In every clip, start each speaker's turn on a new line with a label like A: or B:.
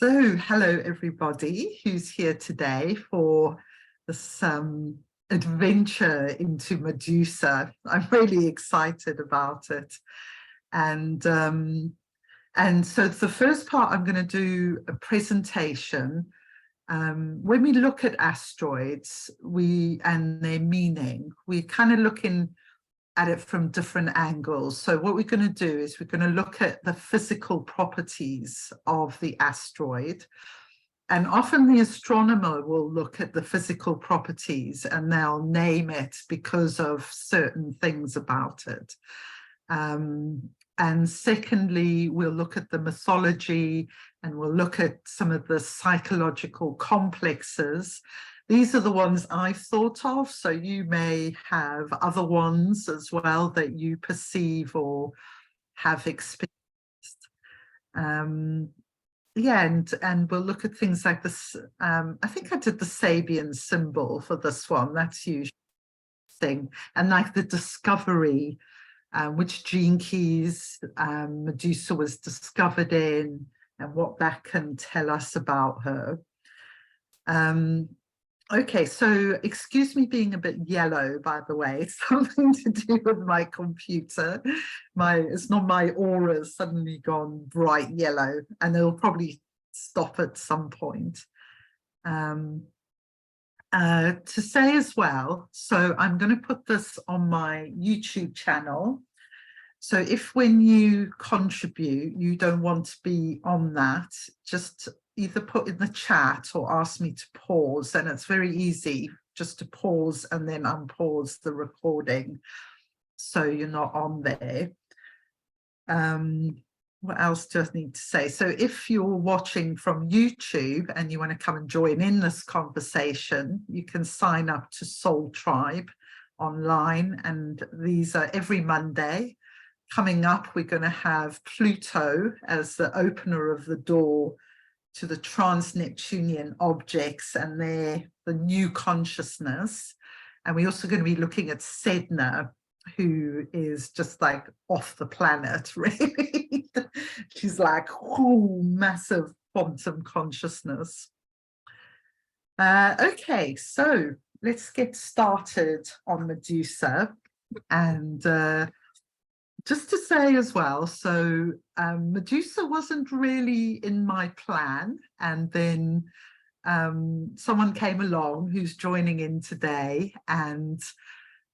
A: So, hello everybody who's here today for this adventure into Medusa. I'm really excited about it. And so the first part, I'm going to do a presentation. When we look at asteroids and their meaning, we're kind of looking at it from different angles. So what we're going to do is we're going to look at the physical properties of the asteroid. And often the astronomer will look at the physical properties and they'll name it because of certain things about it. And secondly, we'll look at the mythology and we'll look at some of the psychological complexes. These are the ones I've thought of, so you may have other ones as well that you perceive or have experienced. Yeah, and we'll look at things like this. I think I did the Sabian symbol for this one. That's usually thing, and like the discovery, which gene keys Medusa was discovered in, and what that can tell us about her. Okay, so excuse me being a bit yellow, by the way. It's something to do with my computer. It's not my aura's suddenly gone bright yellow, and it'll probably stop at some point. To say as well, so I'm going to put this on my YouTube channel. So if when you contribute, you don't want to be on that, just either put in the chat or ask me to pause, and it's very easy just to pause and then unpause the recording so you're not on there. What else do I need to say? So if you're watching from YouTube and you want to come and join in this conversation, you can sign up to Soul Tribe online, and these are every Monday. Coming up, we're going to have Pluto as the opener of the door to the trans-Neptunian objects and the new consciousness. And we're also going to be looking at Sedna, who is just like off the planet, really. She's like, whoo, massive quantum consciousness. Okay, so let's get started on Medusa. And just to say as well, so Medusa wasn't really in my plan, and then someone came along who's joining in today and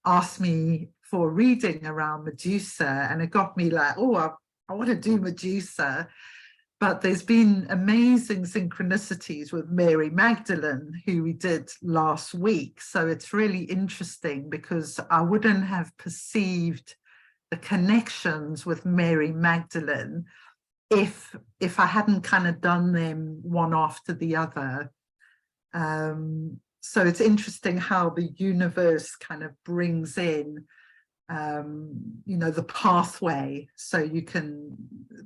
A: asked me for a reading around Medusa, and it got me like, oh, I want to do Medusa. But there's been amazing synchronicities with Mary Magdalene, who we did last week. So it's really interesting because I wouldn't have perceived the connections with Mary Magdalene if I hadn't kind of done them one after the other. So it's interesting how the universe kind of brings in you know, the pathway, so you can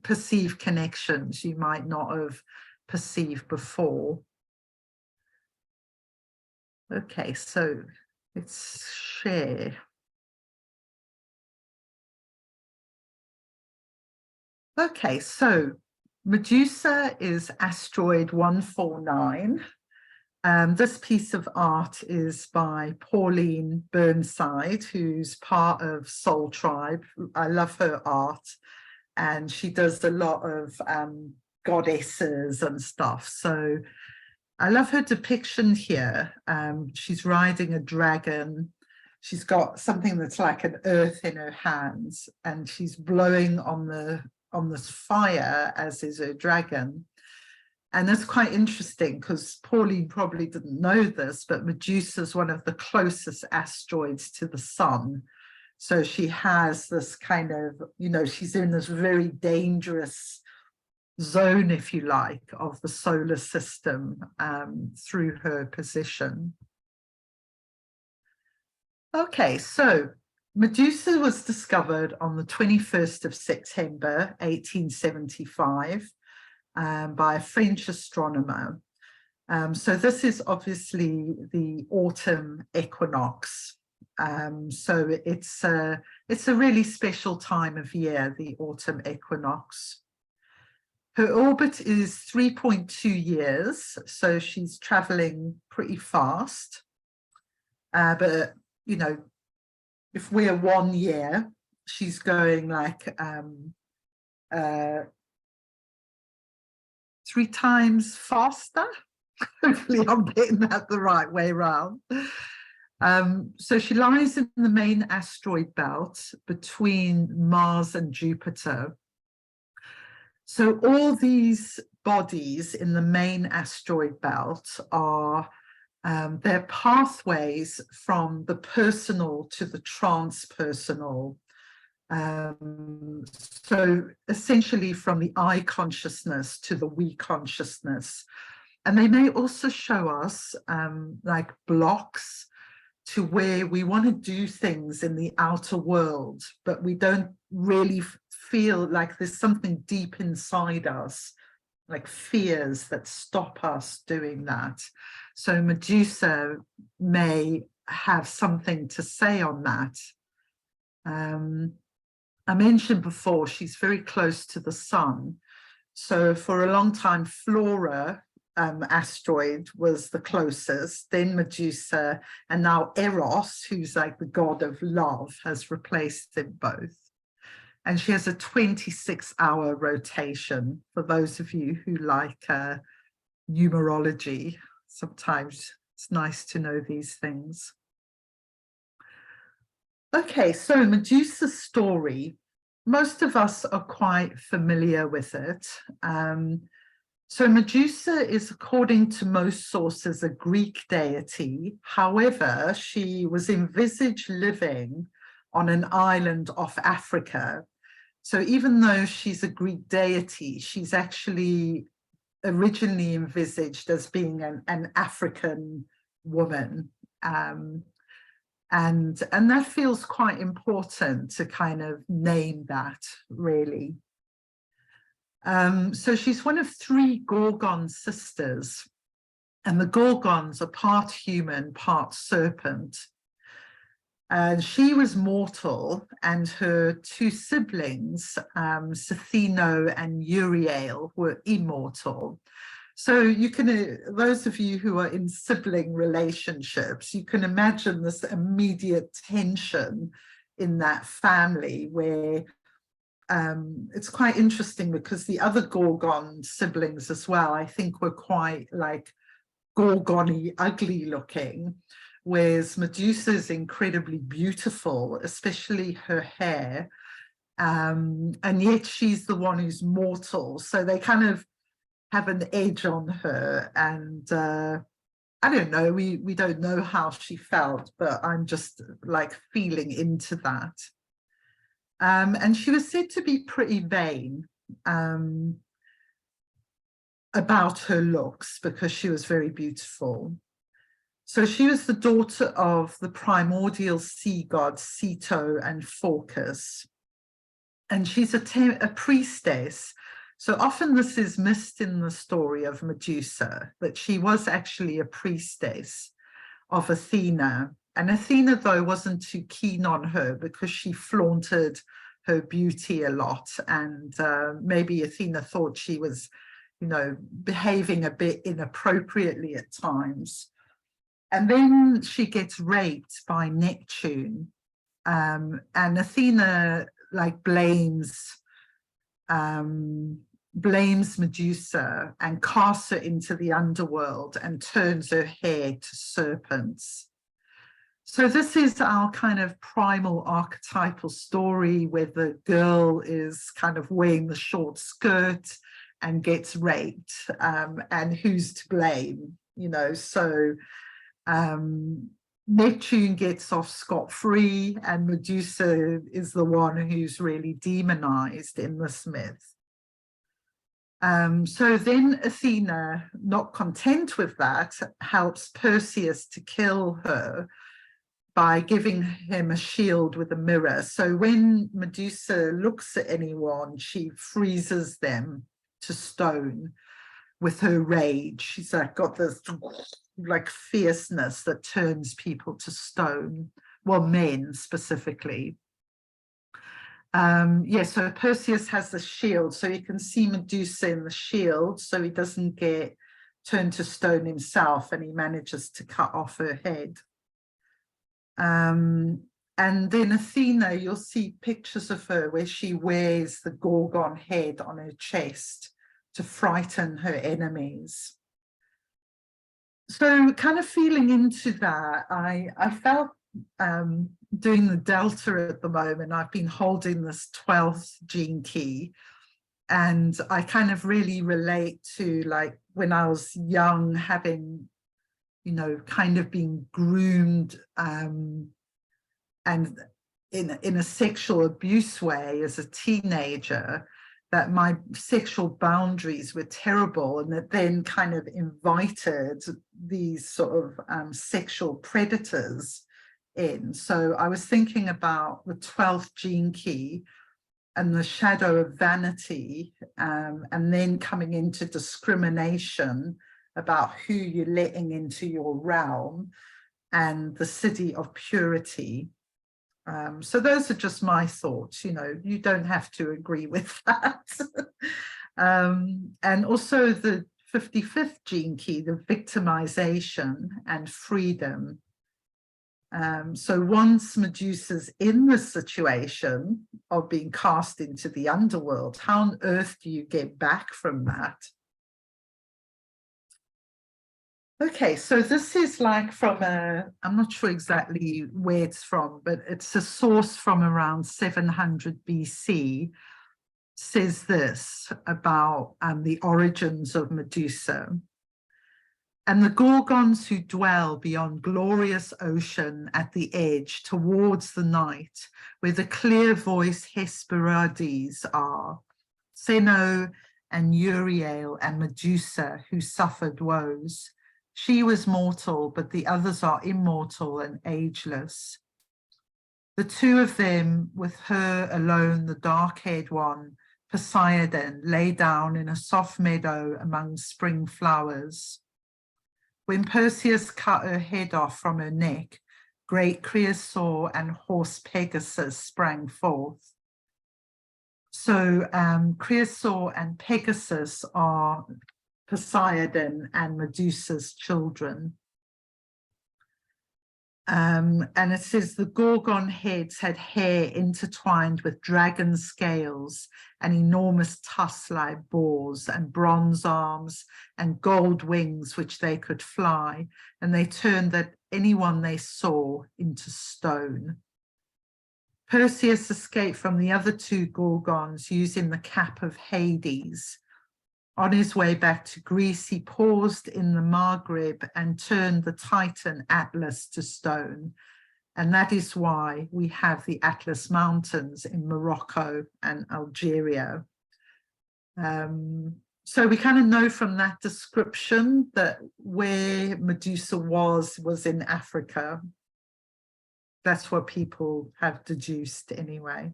A: perceive connections you might not have perceived before. Okay, so let's share. Okay, so Medusa is asteroid 149. This piece of art is by Pauline Burnside, who's part of Soul Tribe. I love her art, and she does a lot of goddesses and stuff. So I love her depiction here. She's riding a dragon. She's got something that's like an earth in her hands, and she's blowing on this fire, as is her dragon. And that's quite interesting because Pauline probably didn't know this, but Medusa is one of the closest asteroids to the sun. So she has this kind of, you know, she's in this very dangerous zone, if you like, of the solar system through her position. Okay, so Medusa was discovered on the 21st of September, 1875. By a French astronomer. So this is obviously the autumn equinox. So it's a really special time of year, the autumn equinox. Her orbit is 3.2 years, so she's traveling pretty fast. But, you know, if we're 1 year, she's going like 3 times faster. Hopefully I'm getting that the right way around. So she lies in the main asteroid belt between Mars and Jupiter. So all these bodies in the main asteroid belt are they're pathways from the personal to the transpersonal. So essentially from the I consciousness to the we consciousness. And they may also show us like blocks to where we want to do things in the outer world, but we don't really feel like there's something deep inside us, like fears that stop us doing that. So Medusa may have something to say on that. I mentioned before, she's very close to the sun. So for a long time, Flora asteroid was the closest, then Medusa, and now Eros, who's like the god of love, has replaced them both. And she has a 26-hour rotation. For those of you who like numerology, sometimes it's nice to know these things. Okay, so Medusa's story, most of us are quite familiar with it. So Medusa is, according to most sources, a Greek deity. However, she was envisaged living on an island off Africa. So even though she's a Greek deity, she's actually originally envisaged as being an African woman. And that feels quite important to kind of name that, really. So she's one of 3 Gorgon sisters, and the Gorgons are part human, part serpent. And she was mortal, and her 2 siblings, Ctheno and Uriel, were immortal. So you can, those of you who are in sibling relationships, you can imagine this immediate tension in that family where it's quite interesting because the other Gorgon siblings as well, I think, were quite like Gorgon-y, ugly looking, whereas Medusa is incredibly beautiful, especially her hair, and yet she's the one who's mortal. So they kind of have an edge on her, and I don't know, we don't know how she felt, but I'm just like feeling into that. And she was said to be pretty vain about her looks because she was very beautiful. So she was the daughter of the primordial sea gods Ceto and Phorcus. And she's a priestess. So often this is missed in the story of Medusa, that she was actually a priestess of Athena. And Athena, though, wasn't too keen on her because she flaunted her beauty a lot. And maybe Athena thought she was, you know, behaving a bit inappropriately at times. And then she gets raped by Neptune. And Athena, like, blames Medusa and casts her into the underworld and turns her hair to serpents. So this is our kind of primal archetypal story where the girl is kind of wearing the short skirt and gets raped, and who's to blame, you know? So Neptune gets off scot-free, and Medusa is the one who's really demonized in this myth. So then Athena, not content with that, helps Perseus to kill her by giving him a shield with a mirror. So when Medusa looks at anyone, she freezes them to stone with her rage. She's like got this like fierceness that turns people to stone, well, men specifically. Yeah, so Perseus has the shield, so you can see Medusa in the shield, so he doesn't get turned to stone himself, and he manages to cut off her head. And then Athena, you'll see pictures of her where she wears the Gorgon head on her chest to frighten her enemies. So kind of feeling into that, I felt doing the Delta at the moment, I've been holding this 12th gene key, and I kind of really relate to like when I was young, having, you know, kind of being groomed and in a sexual abuse way as a teenager, that my sexual boundaries were terrible, and that then kind of invited these sort of sexual predators in. So I was thinking about the 12th gene key and the shadow of vanity, and then coming into discrimination about who you're letting into your realm, and the city of purity. So those are just my thoughts, you know, you don't have to agree with that. And also the 55th gene key, the victimization and freedom. So once Medusa's in the situation of being cast into the underworld, how on earth do you get back from that? Okay, so this is like from I'm not sure exactly where it's from, but it's a source from around 700 BC, says this about the origins of Medusa. And the Gorgons who dwell beyond glorious ocean at the edge towards the night, where the clear voice Hesperides are, Seno and Uriel and Medusa who suffered woes. She was mortal, but the others are immortal and ageless. The two of them, with her alone, the dark-haired one, Poseidon, lay down in a soft meadow among spring flowers. When Perseus cut her head off from her neck, great Creosaur and horse Pegasus sprang forth. So Creosaur and Pegasus are Poseidon and Medusa's children. And it says the Gorgon heads had hair intertwined with dragon scales and enormous tusks like boars, and bronze arms and gold wings which they could fly, and they turned that anyone they saw into stone. Perseus escaped from the other two Gorgons using the cap of Hades. On his way back to Greece, he paused in the Maghreb and turned the Titan Atlas to stone. And that is why we have the Atlas Mountains in Morocco and Algeria. So we kind of know from that description that where Medusa was in Africa. That's what people have deduced anyway.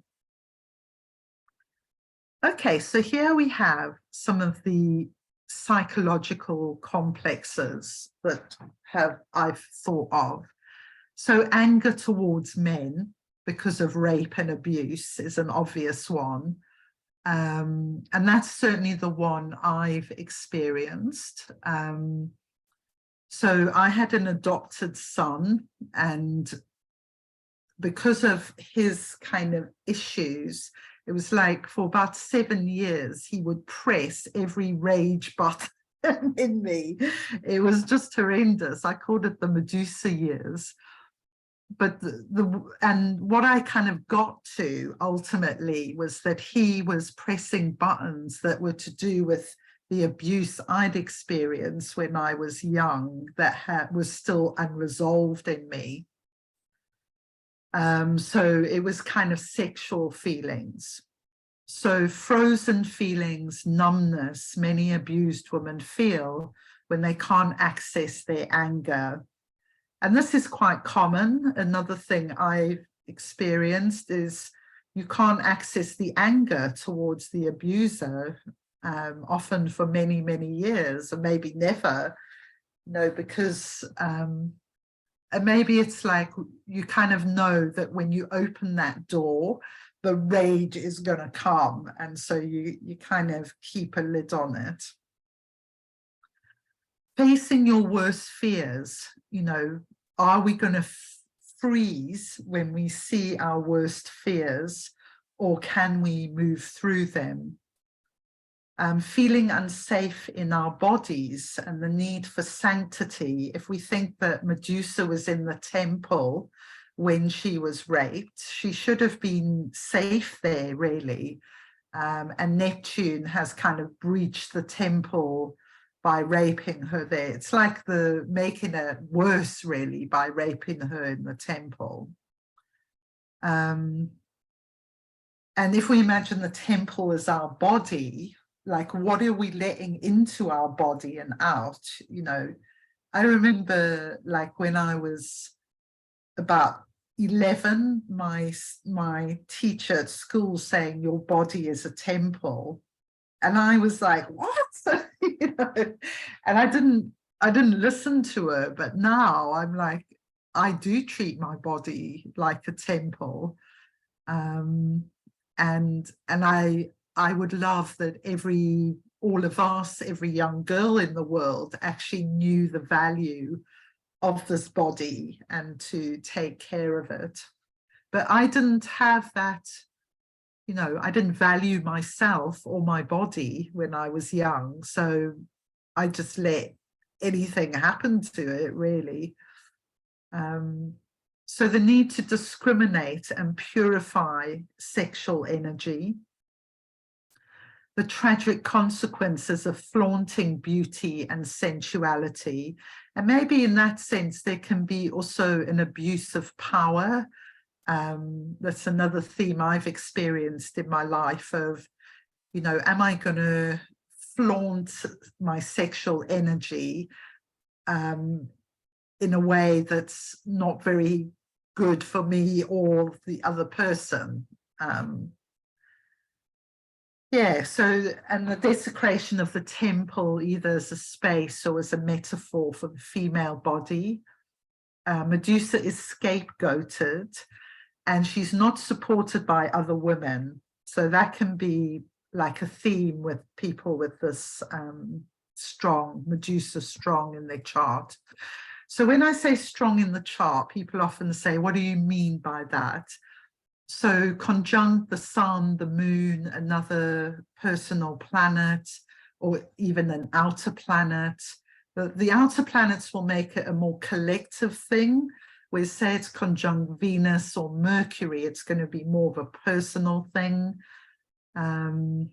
A: Okay, so here we have some of the psychological complexes that I've thought of. So anger towards men because of rape and abuse is an obvious one. And that's certainly the one I've experienced. So I had an adopted son, and because of his kind of issues, it was like for about 7 years, he would press every rage button in me. It was just horrendous. I called it the Medusa years. But and what I kind of got to ultimately was that he was pressing buttons that were to do with the abuse I'd experienced when I was young that was still unresolved in me. So it was kind of sexual feelings. So frozen feelings, numbness, many abused women feel when they can't access their anger. And this is quite common. Another thing I've experienced is you can't access the anger towards the abuser, often for many, many years, or maybe never, you know, because and maybe it's like you kind of know that when you open that door, the rage is going to come, and so you kind of keep a lid on it. Facing your worst fears, you know, are we going to freeze when we see our worst fears, or can we move through them? Feeling unsafe in our bodies and the need for sanctity. If we think that Medusa was in the temple when she was raped, she should have been safe there, really. And Neptune has kind of breached the temple by raping her there. It's like making it worse, really, by raping her in the temple. And if we imagine the temple as our body, like, what are we letting into our body and out? You know, I remember, like, when I was about 11, my teacher at school saying your body is a temple, and I was like, what? You know, and I didn't listen to her. But now I'm like, I do treat my body like a temple, and I would love that all of us, every young girl in the world actually knew the value of this body and to take care of it. But I didn't have that, you know, I didn't value myself or my body when I was young. So I just let anything happen to it, really. So the need to discriminate and purify sexual energy. The tragic consequences of flaunting beauty and sensuality. And maybe in that sense, there can be also an abuse of power. That's another theme I've experienced in my life of, you know, am I going to flaunt my sexual energy in a way that's not very good for me or the other person? Yeah, so, and the desecration of the temple, either as a space or as a metaphor for the female body. Medusa is scapegoated, and she's not supported by other women. So that can be like a theme with people with this Medusa strong in their chart. So when I say strong in the chart, people often say, what do you mean by that? So conjunct the sun, the moon, another personal planet, or even an outer planet. The outer planets will make it a more collective thing. We say it's conjunct Venus or Mercury, it's going to be more of a personal thing. And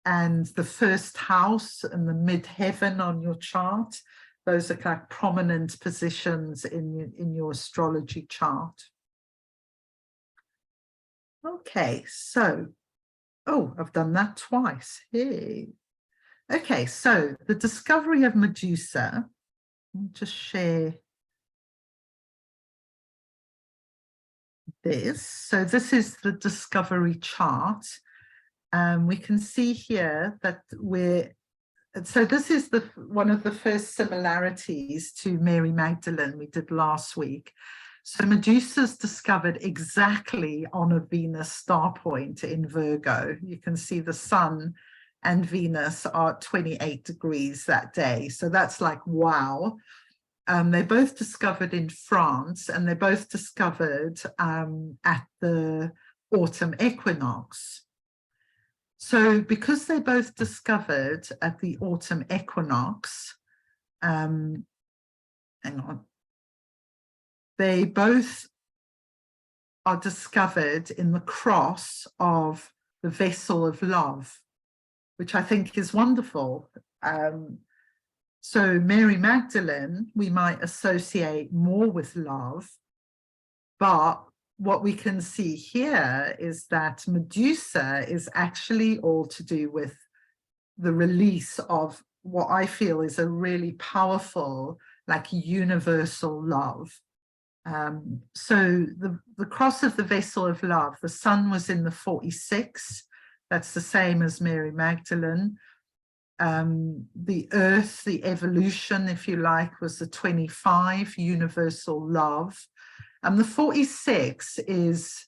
A: the first house and the midheaven on your chart, those are like prominent positions in your astrology chart. Okay, so, oh, I've done that twice. Hey. Okay, so the discovery of Medusa. I'll just share this. So this is the discovery chart. We can see here that so this is one of the first similarities to Mary Magdalene we did last week. So Medusa's discovered exactly on a Venus star point in Virgo. You can see the sun and Venus are at 28 degrees that day. So that's like, wow. They both discovered in France, and they both discovered at the autumn equinox. So because they both discovered at the autumn equinox, hang on. They both are discovered in the cross of the vessel of love, which I think is wonderful. So Mary Magdalene, we might associate more with love, but what we can see here is that Medusa is actually all to do with the release of what I feel is a really powerful, like, universal love. So the cross of the vessel of love, the sun was in the 46. That's the same as Mary Magdalene. The earth, the evolution, if you like, was the 25, universal love. And the 46 is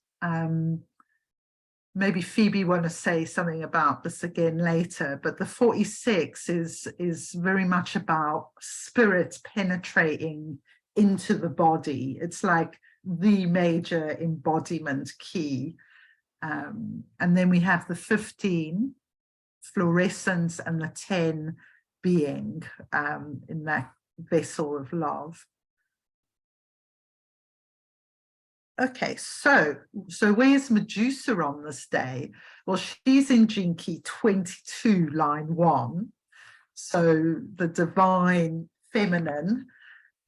A: maybe Phoebe want to say something about this again later, but the 46 is very much about spirit penetrating into the body. It's like the major embodiment key. And then we have the 15, fluorescence, and the 10, being, in that vessel of love. Okay, so where's Medusa on this day? Well, she's in Gene Key 22, line 1. So the divine feminine,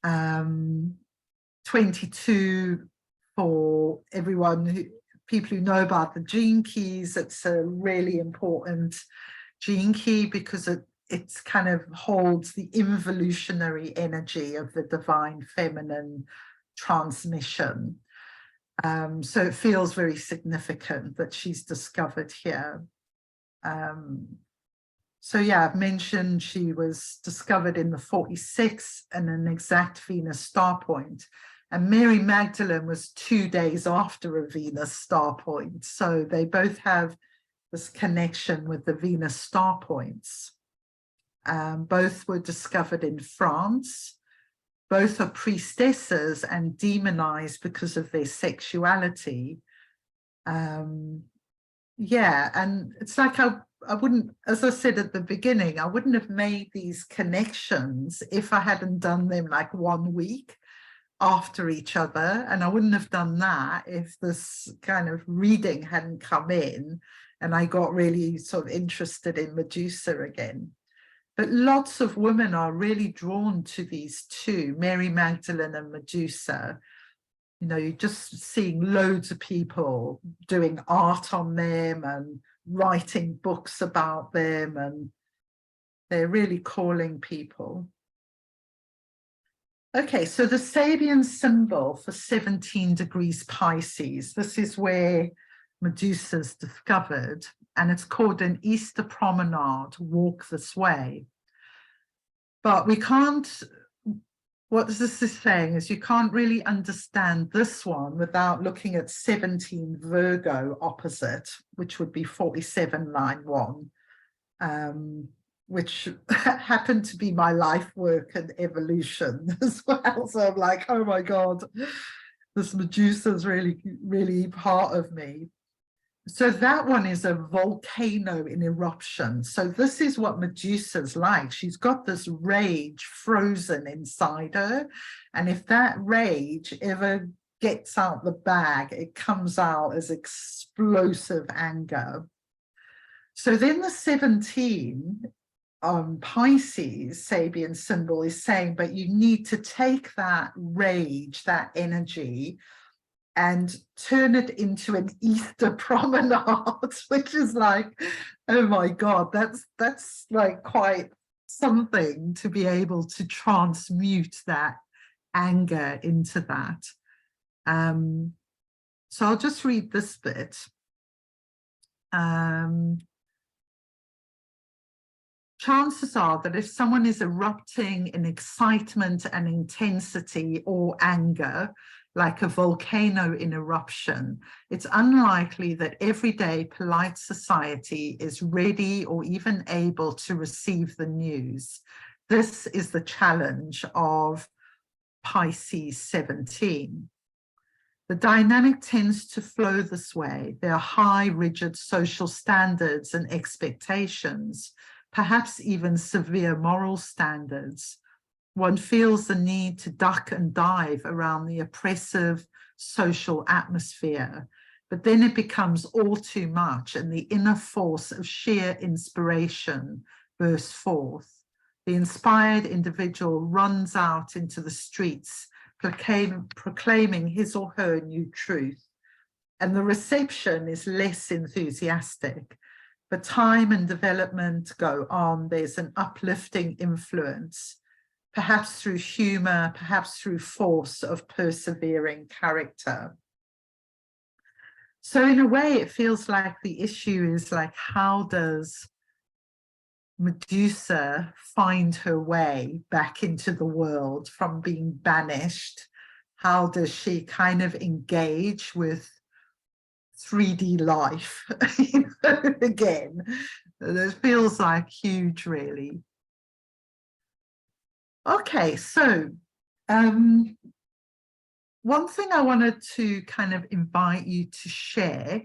A: 22 for everyone people who know about the gene keys. It's a really important gene key because it kind of holds the involutionary energy of the divine feminine transmission. So it feels very significant that she's discovered here. So yeah, I've mentioned she was discovered in the 46 and an exact Venus star point. And Mary Magdalene was 2 days after a Venus star point. So they both have this connection with the Venus star points. Both were discovered in France. Both are priestesses and demonized because of their sexuality. Yeah, and it's like I wouldn't, as I said at the beginning, I wouldn't have made these connections if I hadn't done them like 1 week after each other. And I wouldn't have done that if this kind of reading hadn't come in and I got really sort of interested in Medusa again. But lots of women are really drawn to these two, Mary Magdalene and Medusa. You know, you're just seeing loads of people doing art on them and writing books about them, and they're really calling people. Okay, so the Sabian symbol for 17 degrees Pisces, this is where Medusa's discovered, and it's called an Easter promenade, walk this way. But we can't, what this is saying is you can't really understand this one without looking at 17 Virgo opposite, which would be 47 line 1, which happened to be my life work and evolution as well. So I'm like, oh my God, this Medusa is really, really part of me. So that one is a volcano in eruption. So this is what Medusa's like. She's got this rage frozen inside her. And if that rage ever gets out the bag, it comes out as explosive anger. So then the 17 Pisces Sabian symbol is saying, but you need to take that rage, that energy, and turn it into an Easter promenade, which is like, oh my God, that's like quite something to be able to transmute that anger into that. So I'll just read this bit. Chances are that if someone is erupting in excitement and intensity or anger, like a volcano in eruption, it's unlikely that everyday polite society is ready or even able to receive the news. This is the challenge of Pisces 17. The dynamic tends to flow this way. There are high, rigid social standards and expectations, perhaps even severe moral standards. One feels the need to duck and dive around the oppressive social atmosphere, but then it becomes all too much and the inner force of sheer inspiration bursts forth. The inspired individual runs out into the streets, proclaiming his or her new truth, and the reception is less enthusiastic. But time and development go on. There's an uplifting influence, perhaps through humor, perhaps through force of persevering character. So in a way, it feels like the issue is like, how does Medusa find her way back into the world from being banished? How does she kind of engage with 3D life, again. It feels like huge, really. Okay, so one thing I wanted to kind of invite you to share,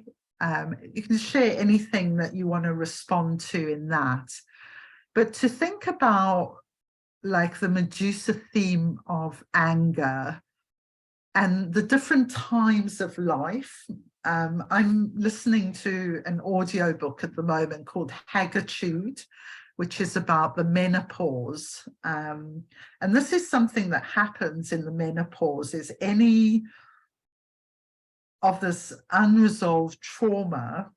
A: you can share anything that you want to respond to in that, but to think about like the Medusa theme of anger and the different times of life. I'm listening to an audiobook at the moment called Haggitude, which is about the menopause. And this is something that happens in the menopause, is any of this unresolved trauma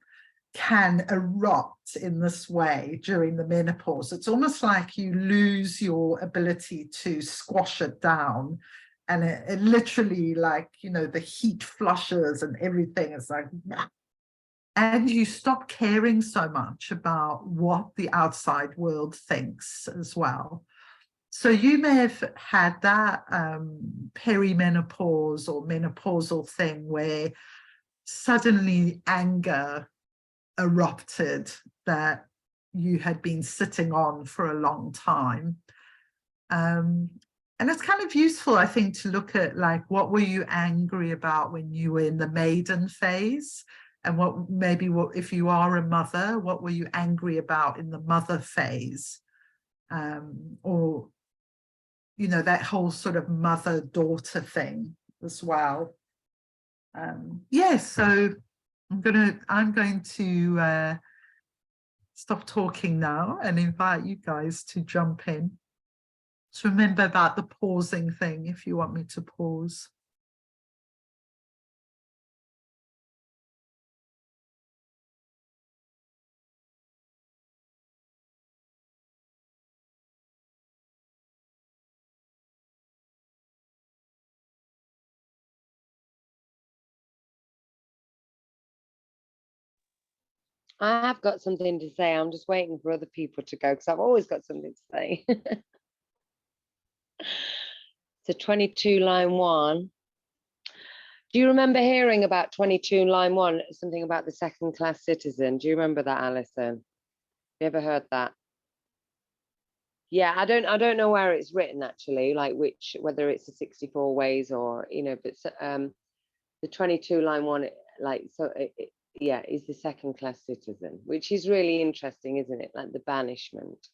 A: can erupt in this way during the menopause. It's almost like you lose your ability to squash it down. And it literally, like, you know, the heat flushes and everything is like, and you stop caring so much about what the outside world thinks as well. So you may have had that perimenopause or menopausal thing where suddenly anger erupted that you had been sitting on for a long time. And it's kind of useful, I think, to look at, like, what were you angry about when you were in the maiden phase? And what if you are a mother, what were you angry about in the mother phase? Or, you know, that whole sort of mother-daughter thing as well. So I'm going to stop talking now and invite you guys to jump in. So remember about the pausing thing if you want me to pause.
B: I have got something to say. I'm just waiting for other people to go because I've always got something to say. So 22 line 1. Do you remember hearing about 22 line 1, something about the second class citizen? Do you remember that, Alison? You ever heard that? Yeah, I don't know where it's written actually, like whether it's the 64 ways or, you know, but the 22 line 1, like, so yeah, is the second class citizen, which is really interesting, isn't it? Like the banishment.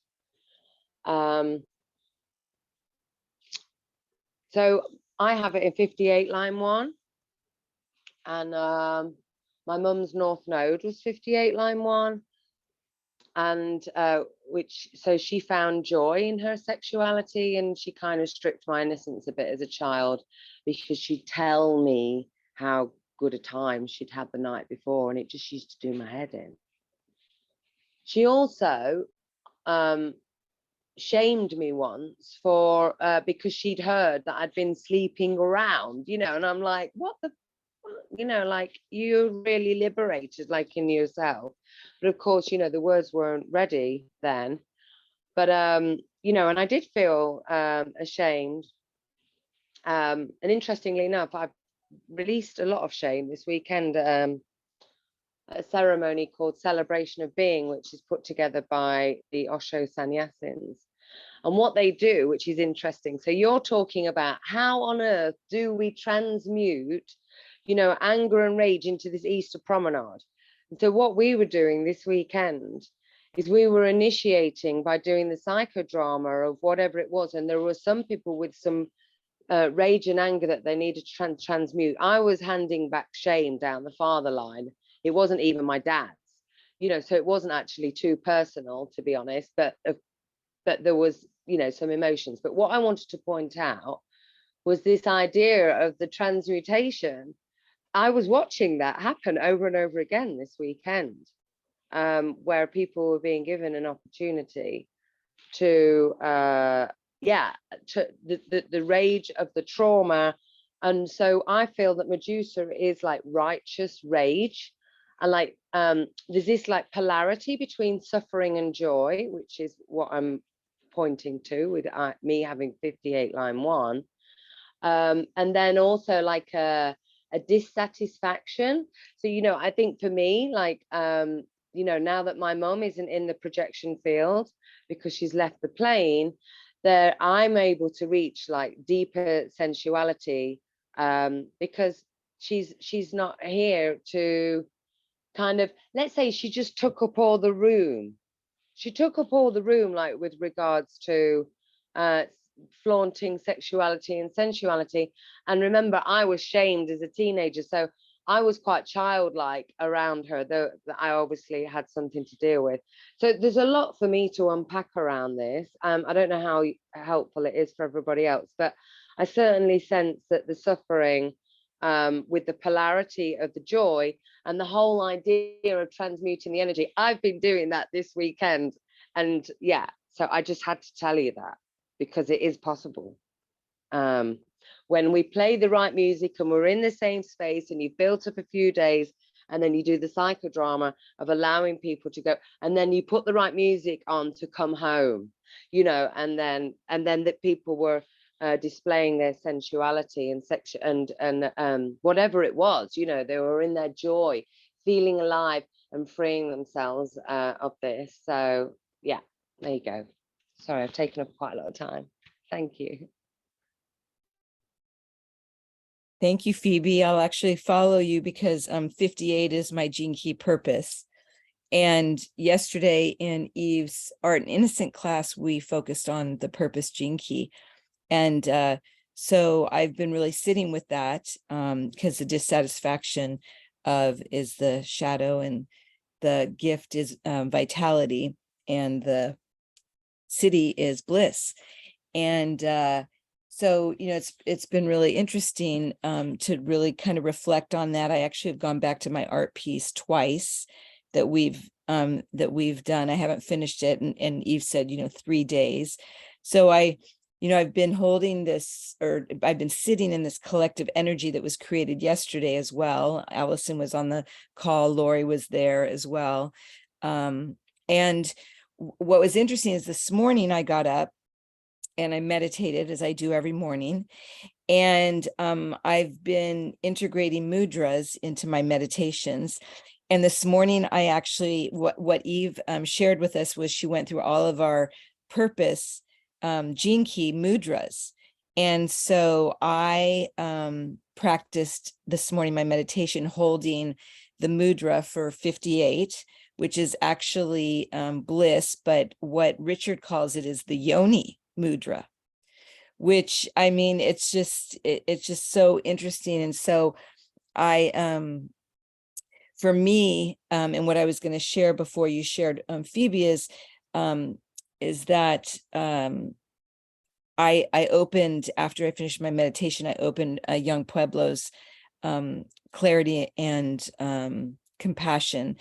B: So I have it in 58 line 1, and my mum's north node was 58 line 1, and so she found joy in her sexuality, and she kind of stripped my innocence a bit as a child, because she'd tell me how good a time she'd had the night before, and it just used to do my head in. She also shamed me once for because she'd heard that I'd been sleeping around, you know, and I'm like, what the, you know, like, you're really liberated, like, in yourself. But of course, you know, the words weren't ready then. But you know, and I did feel ashamed. And interestingly enough, I've released a lot of shame this weekend. A ceremony called Celebration of Being, which is put together by the Osho Sannyasins. And what they do, which is interesting, so you're talking about how on earth do we transmute, you know, anger and rage into this Easter promenade. And so what we were doing this weekend is we were initiating by doing the psychodrama of whatever it was. And there were some people with some rage and anger that they needed to transmute. I was handing back shame down the father line. It wasn't even my dad's, you know, so it wasn't actually too personal, to be honest, but there was, you know, some emotions. But what I wanted to point out was this idea of the transmutation. I was watching that happen over and over again this weekend, where people were being given an opportunity to to the rage of the trauma. And so I feel that Medusa is like righteous rage, and like there's this like polarity between suffering and joy, which is what I'm pointing to with me having 58 line 1, and then also like an a dissatisfaction. So, you know, I think for me, like, you know, now that my mom isn't in the projection field because she's left the plane, that I'm able to reach like deeper sensuality, because she's not here to kind of, let's say she just took up all the room. She took up all the room, like with regards to flaunting sexuality and sensuality. And remember, I was shamed as a teenager, so I was quite childlike around her, though I obviously had something to deal with. So there's a lot for me to unpack around this. I don't know how helpful it is for everybody else, but I certainly sense that the suffering, with the polarity of the joy and the whole idea of transmuting the energy. I've been doing that this weekend. And yeah, so I just had to tell you that because it is possible. When we play the right music and we're in the same space and you've built up a few days, and then you do the psychodrama of allowing people to go, and then you put the right music on to come home, you know, and then that people were displaying their sensuality and sex and whatever it was, you know, they were in their joy, feeling alive and freeing themselves of this. So yeah, there you go. Sorry, I've taken up quite a lot of time. Thank you.
C: Thank you, Phoebe. I'll actually follow you because 58 is my gene key purpose. And yesterday in Eve's Art and Innocent class, we focused on the purpose gene key. And so I've been really sitting with that because the dissatisfaction is the shadow, and the gift is vitality, and the city is bliss. And so, you know, it's been really interesting to really kind of reflect on that. I actually have gone back to my art piece twice that we've done. I haven't finished it, and Eve said, you know, 3 days. So I've been holding this, or I've been sitting in this collective energy that was created yesterday as well. Allison was on the call, Lori was there as well. And what was interesting is this morning I got up and I meditated, as I do every morning. And I've been integrating mudras into my meditations. And this morning, I actually, what Eve shared with us was she went through all of our purpose gene key mudras. And so I practiced this morning my meditation holding the mudra for 58, which is actually bliss, but what Richard calls it is the yoni mudra, which, I mean, it's just so interesting. And so I for me, and what I was going to share before you shared, Phoebe, is that I opened, after I finished my meditation, I opened Young Pueblo's clarity and compassion.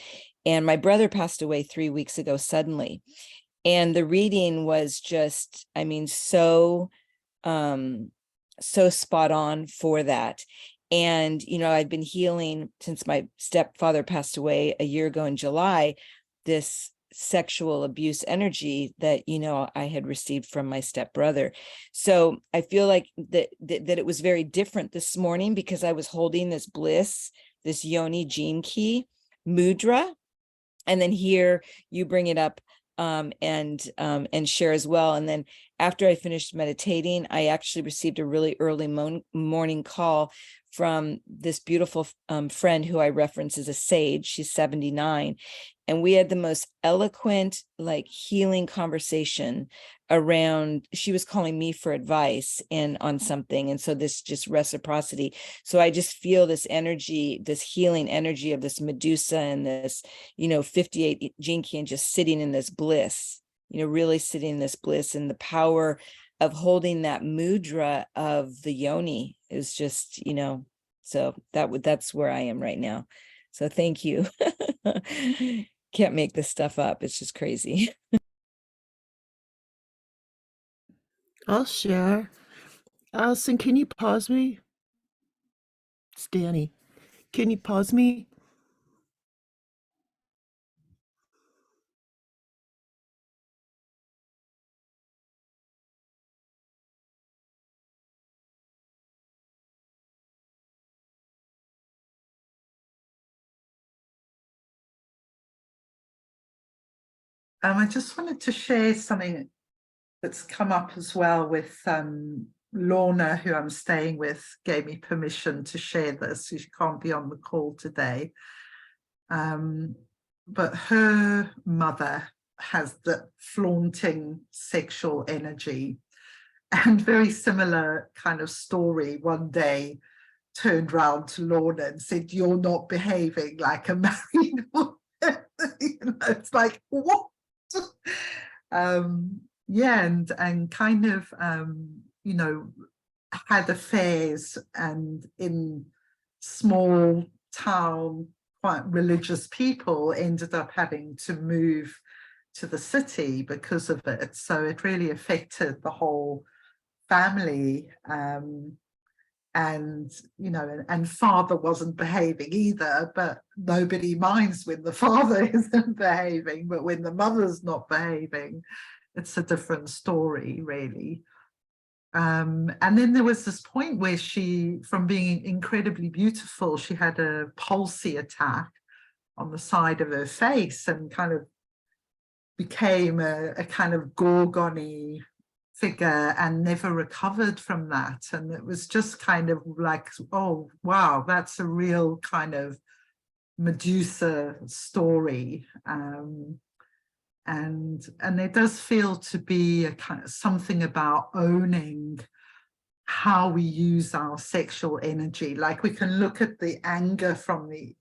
C: And my brother passed away 3 weeks ago suddenly. And the reading was just, I mean, so spot on for that. And, you know, I've been healing since my stepfather passed away a year ago in July, this sexual abuse energy that, you know, I had received from my stepbrother. So I feel like that it was very different this morning because I was holding this bliss, this yoni gene key mudra. And then here you bring it up and share as well. And then after I finished meditating, I actually received a really early morning call from this beautiful friend who I reference as a sage. She's 79. And we had the most eloquent, like, healing conversation around, she was calling me for advice and on something. And so this just reciprocity. So I just feel this energy, this healing energy of this Medusa and this, you know, 58 gene key, and just sitting in this bliss, you know, really sitting in this bliss, and the power of holding that mudra of the yoni is just, you know, so that's where I am right now. So thank you. Can't make this stuff up. It's just crazy.
D: I'll share. Allison, can you pause me? It's Danny. Can you pause me?
A: I just wanted to share something that's come up as well with Lorna, who I'm staying with, gave me permission to share this. She can't be on the call today. But her mother has the flaunting sexual energy, and very similar kind of story. One day turned round to Lorna and said, "You're not behaving like a married woman." It's like, what? Yeah, and kind of had affairs, and in small town, quite religious people ended up having to move to the city because of it. So it really affected the whole family. And father wasn't behaving either, but nobody minds when the father isn't behaving, but when the mother's not behaving, it's a different story, really. And then there was this point where she, from being incredibly beautiful, she had a palsy attack on the side of her face and kind of became a kind of gorgon-y figure and never recovered from that. And it was just kind of like, oh wow, that's a real kind of Medusa story. And there does feel to be a kind of something about owning how we use our sexual energy. Like we can look at the anger from the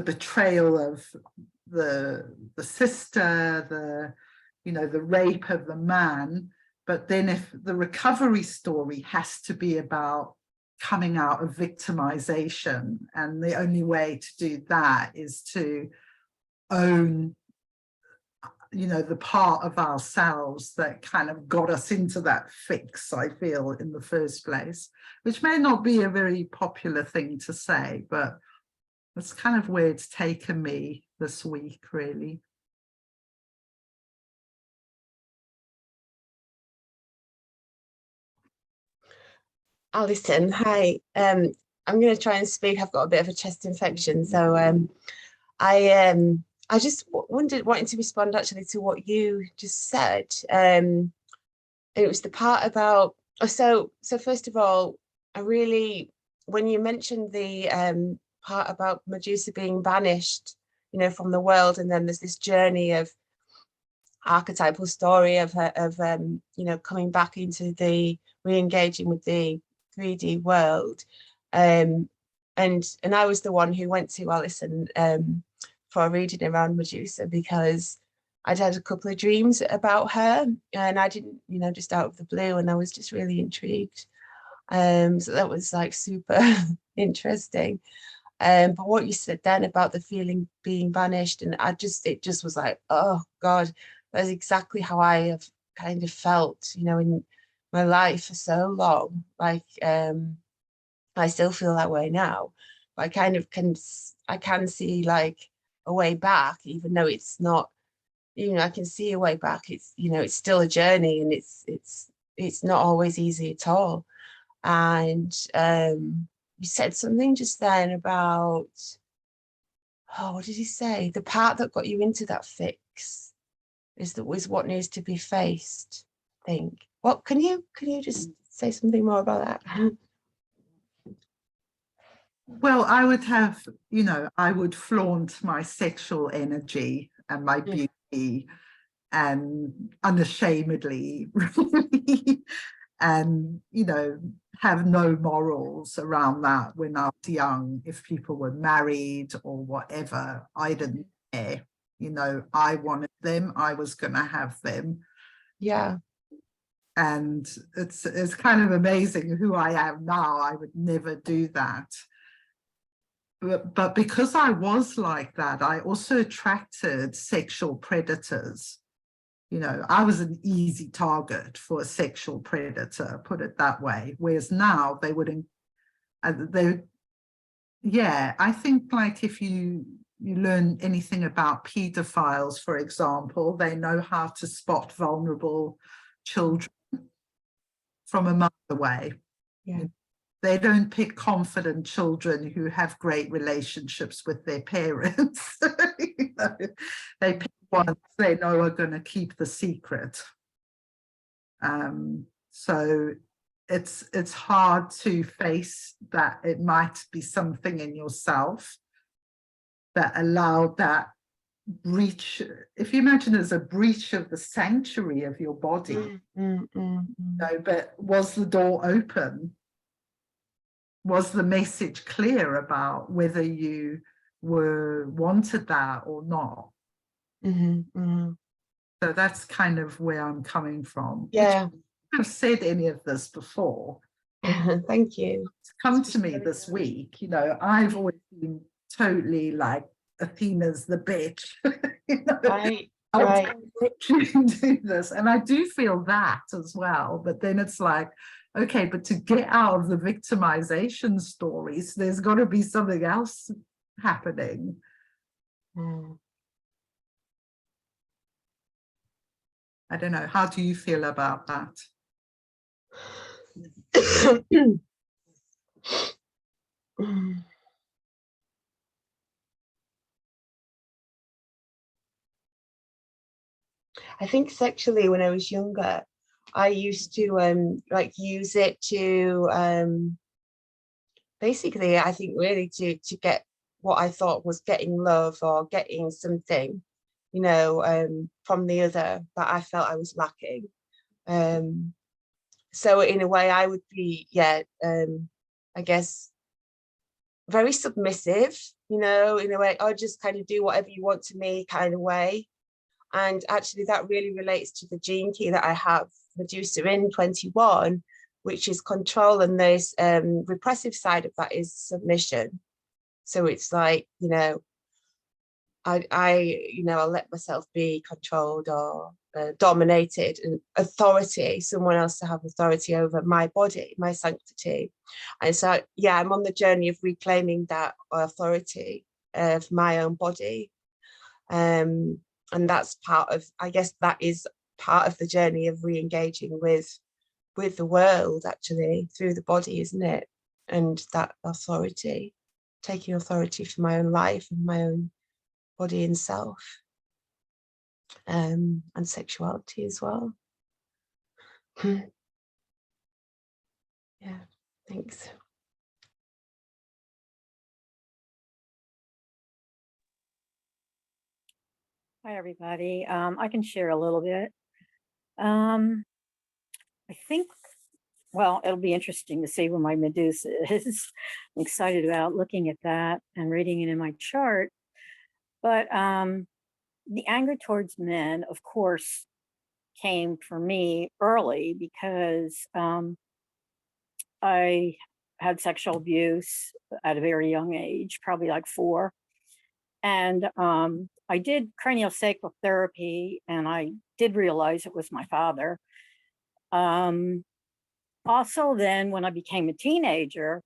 A: betrayal of the sister, the rape of the man, but then if the recovery story has to be about coming out of victimization, and the only way to do that is to own the part of ourselves that kind of got us into that fix, I feel, in the first place, which may not be a very popular thing to say, but that's kind of where it's taken me this week, really.
E: Alison, hi. I'm going to try and speak. I've got a bit of a chest infection, so I just wanted to respond actually to what you just said. It was the part about so first of all, when you mentioned the part about Medusa being banished, from the world, and then there's this journey of archetypal story of her coming back into the re-engaging with the 3D world, and I was the one who went to Alison for a reading around Medusa because I'd had a couple of dreams about her, and I didn't, just out of the blue, and I was just really intrigued. So that was like super interesting. But what you said then about the feeling being banished, and it just was like, oh God, that's exactly how I have kind of felt, in my life for so long. Like I still feel that way now, but I kind of can see like a way back, even though it's not, I can see a way back. It's, it's still a journey, and it's not always easy at all. And you said something just then about, what did you say? The part that got you into that fix was what needs to be faced, I think. What can you just say something more about that?
A: Well, I would have, I would flaunt my sexual energy and my beauty, and unashamedly, really, and, have no morals around that when I was young. If people were married or whatever, I didn't care. I wanted them, I was going to have them.
E: Yeah.
A: And it's kind of amazing who I am now. I would never do that. But because I was like that, I also attracted sexual predators. I was an easy target for a sexual predator, put it that way. Whereas now they wouldn't, I think like if you learn anything about pedophiles, for example, they know how to spot vulnerable children from a mile away.
E: Yeah.
A: they don't pick confident children who have great relationships with their parents. You know, they pick ones they know are going to keep the secret. So it's hard to face that it might be something in yourself that allowed that breach. If you imagine there's a breach of the sanctuary of your body, no, but was the door open? Was the message clear about whether you wanted that or not? So that's kind of where I'm coming from.
E: Yeah.
A: I've said any of this before.
E: Thank you.
A: It's come to me this week. You know, I've always been totally like Athena's the bitch. You know,
E: Right.
A: I'll
E: Right.
A: do this, and I do feel that as well. But then it's like, okay, but to get out of the victimization stories, there's got to be something else happening. I don't know. How do you feel about that?
E: I think sexually when I was younger, I used to like use it to basically, I think really to get what I thought was getting love or getting something, you know, from the other that I felt I was lacking. So in a way I would be, yeah, I guess very submissive, you know, in a way, I'll just kind of do whatever you want to me kind of way. And actually that really relates to the gene key that I have, Medusa in 21, which is control, and this repressive side of that is submission. So it's like, you know, I I'll let myself be controlled or dominated, and authority, someone else to have authority over my body, my sanctity. And so, yeah, I'm on the journey of reclaiming that authority of my own body. And that's part of, I guess that is part of the journey of re-engaging with the world, actually, through the body, isn't it? And that authority, taking authority for my own life and my own body and self, and sexuality as well. Yeah, thanks.
F: Hi, everybody. I can share a little bit. I think, well, it'll be interesting to see where my Medusa is. I'm excited about looking at that and reading it in my chart. But the anger towards men, of course, came for me early because I had sexual abuse at a very young age, probably like 4. And I did craniosacral therapy, and I did realize it was my father. Also, then when I became a teenager,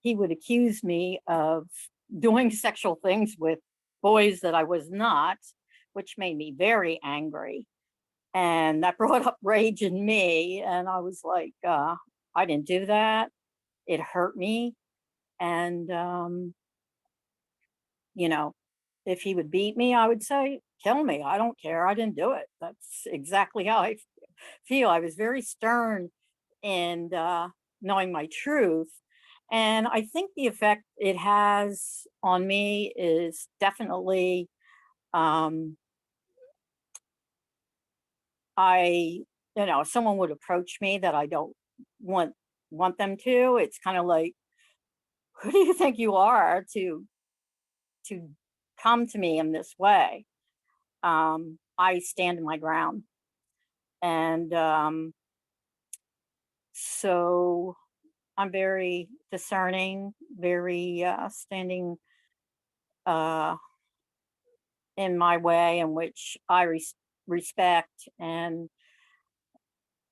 F: he would accuse me of doing sexual things with boys that I was not, which made me very angry. And that brought up rage in me. And I was like, I didn't do that. It hurt me. And, you know, if he would beat me, I would say, kill me. I don't care. I didn't do it. That's exactly how I feel. I was very stern in knowing my truth. And I think the effect it has on me is definitely, if someone would approach me that I don't want them to, it's kind of like, who do you think you are to come to me in this way? I stand my ground. And so I'm very discerning, very standing in my way, in which I respect. And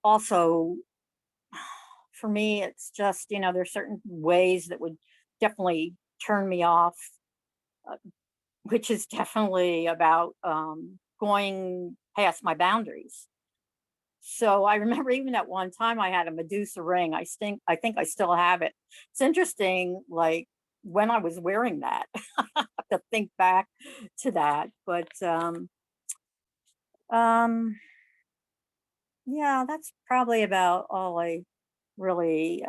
F: also, for me, it's just, there's certain ways that would definitely turn me off, which is definitely about going past my boundaries. So I remember even at one time I had a Medusa ring. I think I still have it. It's interesting, like when I was wearing that, I have to think back to that. But yeah, that's probably about all I really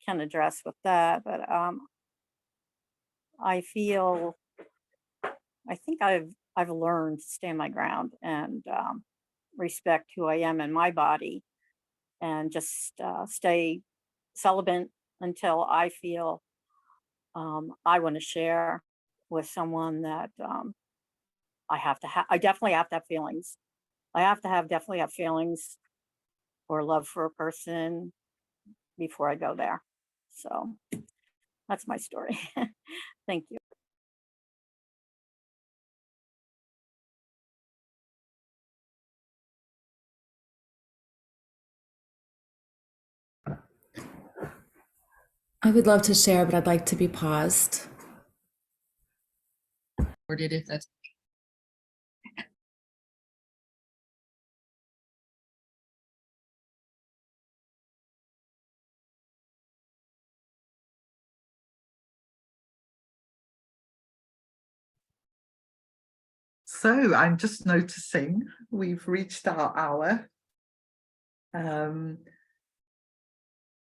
F: can address with that. But I feel, I think I've learned to stand my ground and respect who I am in my body, and just stay celibate until I feel I want to share with someone that I have to have. I definitely have to have feelings. I have to definitely have feelings or love for a person before I go there. So that's my story. Thank you.
G: I would love to share, but I'd like to be paused.
H: Or did it? That's
A: So I'm just noticing we've reached our hour.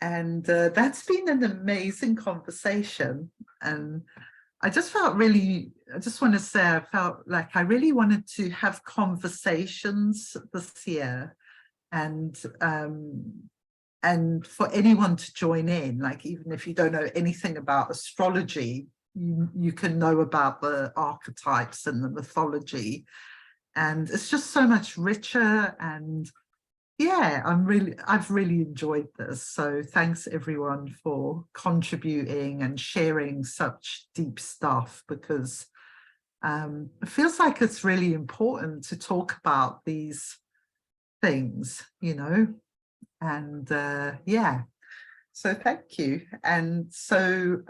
A: And that's been an amazing conversation. And I just felt really, I just want to say, I felt like I really wanted to have conversations this year, and for anyone to join in, like even if you don't know anything about astrology, you can know about the archetypes and the mythology, and it's just so much richer. And yeah, I've really enjoyed this. So thanks everyone for contributing and sharing such deep stuff, because it feels like it's really important to talk about these things, you know, and yeah, so thank you. And so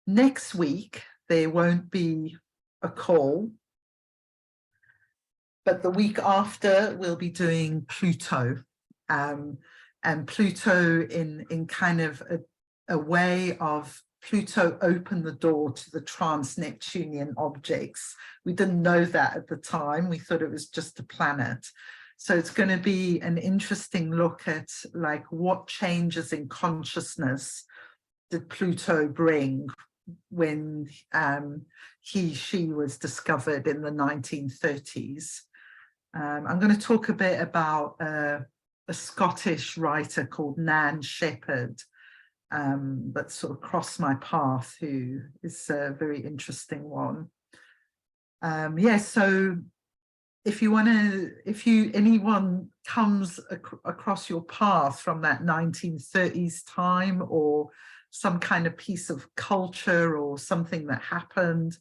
A: next week there won't be a call, but the week after we'll be doing Pluto, and Pluto in kind of a way of Pluto opened the door to the trans-Neptunian objects. We didn't know that at the time. We thought it was just a planet. So it's going to be an interesting look at like what changes in consciousness did Pluto bring when she was discovered in the 1930s. I'm going to talk a bit about a Scottish writer called Nan Shepherd that sort of crossed my path, who is a very interesting one. Yeah, so if you want to, anyone comes across your path from that 1930s time, or some kind of piece of culture or something that happened,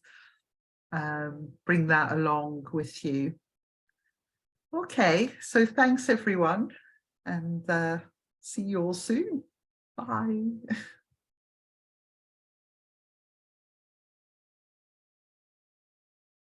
A: bring that along with you. Okay, so thanks everyone, and see you all soon. Bye.